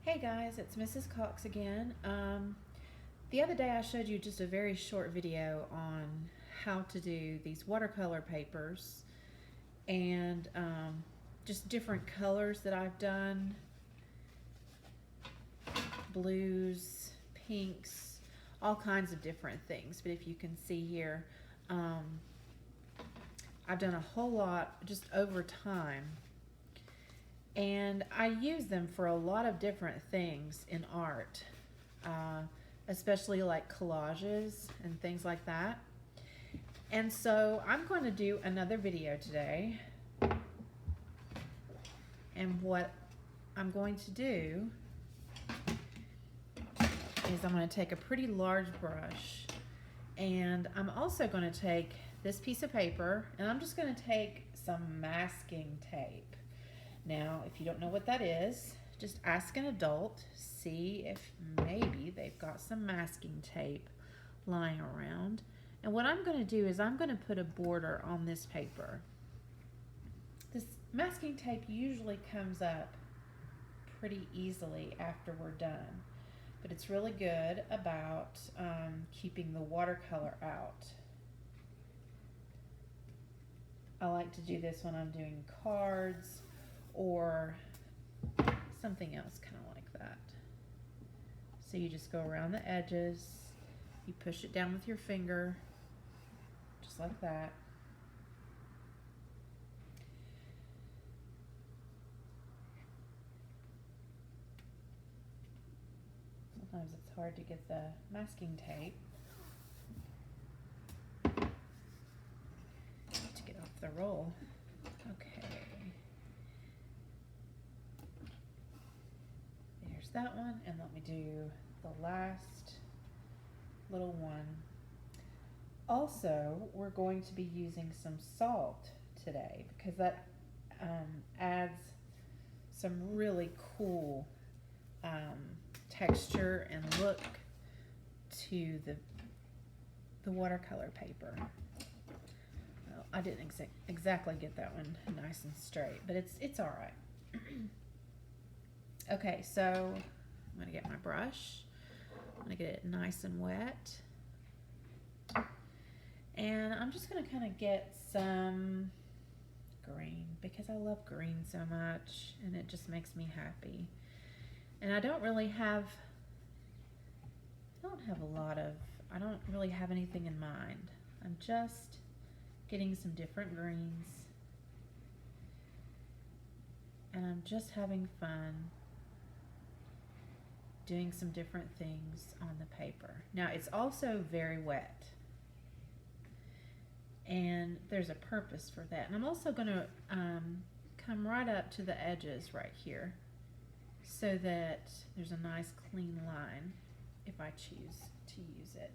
Hey guys, it's Mrs. Cox again. The other day I showed you just a very short video on how to do these watercolor papers and just different colors that I've done, blues, pinks, all kinds of different things. But if you can see here, I've done a whole lot just over time. And I use them for a lot of different things in art, especially like collages and things like that. And so I'm going to do another video today. And what I'm going to do is I'm going to take a pretty large brush, and I'm also going to take this piece of paper, and I'm just going to take some masking tape. Now, if you don't know what that is, just ask an adult, see if maybe they've got some masking tape lying around. And what I'm going to do is I'm going to put a border on this paper. This masking tape usually comes up pretty easily after we're done, but it's really good about keeping the watercolor out. I like to do this when I'm doing cards or something else kind of like that. So you just go around the edges, you push it down with your finger, just like that. Sometimes it's hard to get the masking tape to get off the roll. Okay. That one, and let me do the last little one. Also, we're going to be using some salt today because that adds some really cool texture and look to the watercolor paper. Well, I didn't exactly get that one nice and straight, but it's all right. Okay, so I'm going to get my brush. I'm going to get it nice and wet. And I'm just going to kind of get some green because I love green so much and it just makes me happy. And I don't really have I don't really have anything in mind. I'm just getting some different greens. And I'm just having fun doing some different things on the paper. Now it's also very wet, and there's a purpose for that. And I'm also going to come right up to the edges right here so that there's a nice clean line if I choose to use it.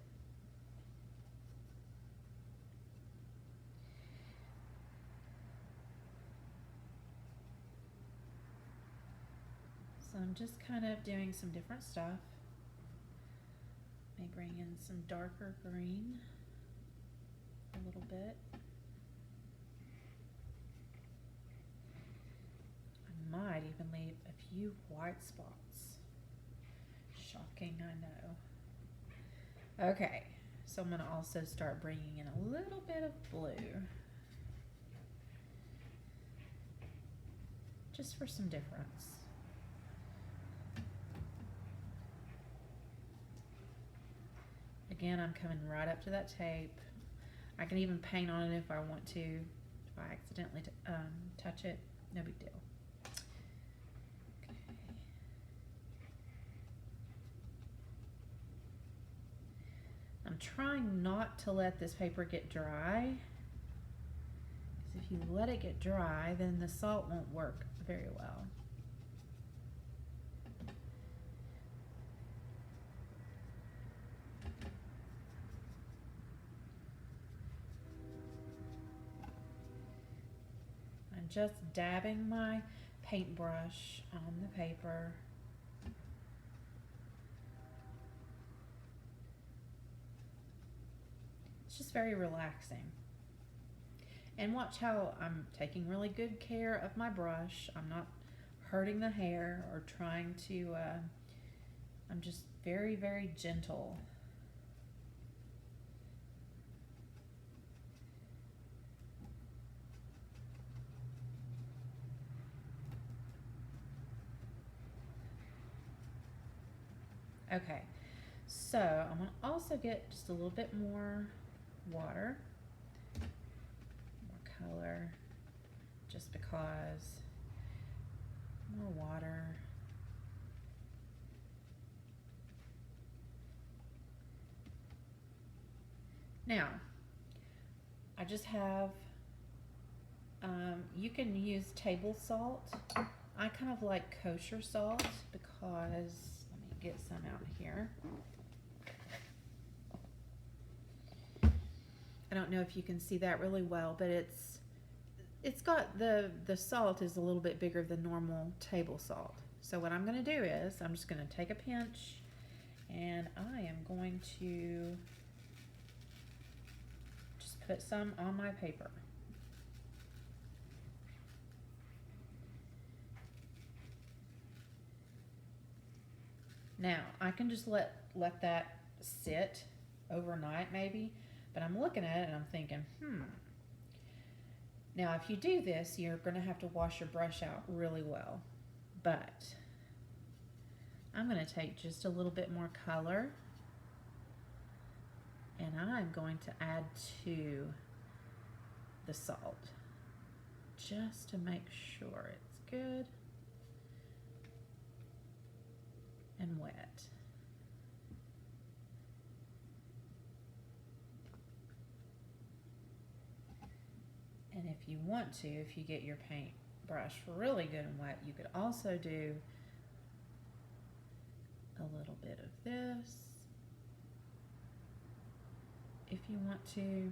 So I'm just kind of doing some different stuff. May bring in some darker green a little bit. I might even leave a few white spots. Shocking, I know. Okay, so I'm going to also start bringing in a little bit of blue. Just for some difference. Again, I'm coming right up to that tape. I can even paint on it if I want to. If I accidentally touch it, no big deal. Okay. I'm trying not to let this paper get dry, because if you let it get dry, then the salt won't work very well. Just dabbing my paintbrush on the paper. It's just very relaxing. And watch how I'm taking really good care of my brush. I'm not hurting the hair or trying to, I'm just very, very gentle. Okay, so I'm going to also get just a little bit more water, more color, just because, more water. Now, I just have, you can use table salt. I kind of like kosher salt because, let me get some out here. I don't know if you can see that really well, but it's got the salt is a little bit bigger than normal table salt. So what I'm going to do is I'm just going to take a pinch and I am going to just put some on my paper. Now I can just let that sit overnight maybe, but I'm looking at it and I'm thinking, Now if you do this, you're going to have to wash your brush out really well, but I'm going to take just a little bit more color and I'm going to add to the salt just to make sure it's good and wet. And if you want to, if you get your paintbrush really good and wet, you could also do a little bit of this if you want to.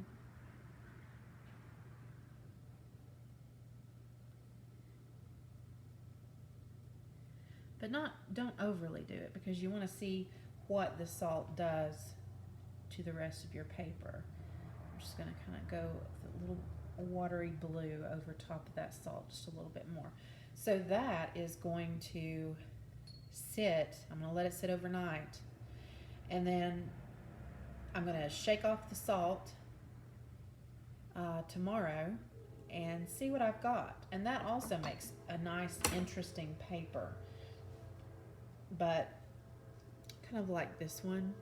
But don't overly do it because you want to see what the salt does to the rest of your paper. I'm just going to kind of go with a little watery blue over top of that salt just a little bit more. So that is going to sit, I'm going to let it sit overnight, and then I'm going to shake off the salt tomorrow and see what I've got. And that also makes a nice interesting paper, but kind of like this one.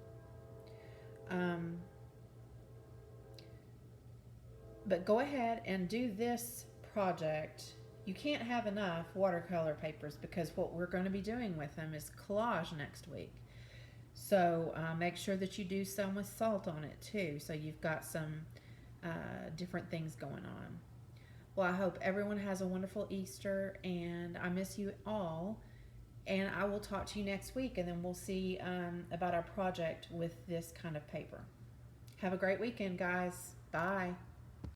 But go ahead and do this project. You can't have enough watercolor papers because what we're going to be doing with them is collage next week. So make sure that you do some with salt on it too, so you've got some different things going on. Well, I hope everyone has a wonderful Easter, and I miss you all. And I will talk to you next week, and then we'll see about our project with this kind of paper. Have a great weekend, guys. Bye.